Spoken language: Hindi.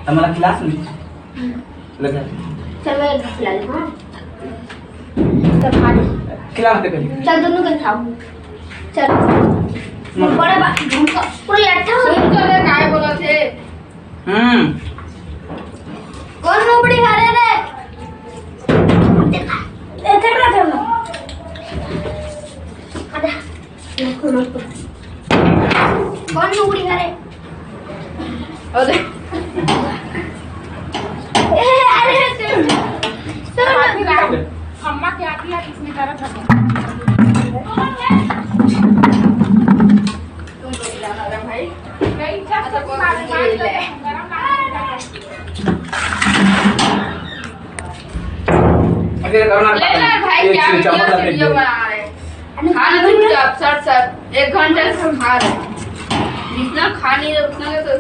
हमारा क्लास में लगा चल मैं खिला दूं। हाँ चल खा ले। खिलाते कभी चल दोनों के खाओ। चल बड़ा बात ढूंढो पूरी अच्छा सुन चले काय बोला थे। कौन नोबड़ी खा रहे रे? चल ना अरे कौन नोबड़ी खा रहे? अरे अरे अम्मा क्या किया इसने करा था। तुम बोल रहा भाई नहीं चाहता कौन मार ले। अगर करना ले ले भाई क्या वीडियो बना रहे। खाने चुपचाप सर 1 घंटे से खा रहे। जितना खा नहीं रहे उतना तो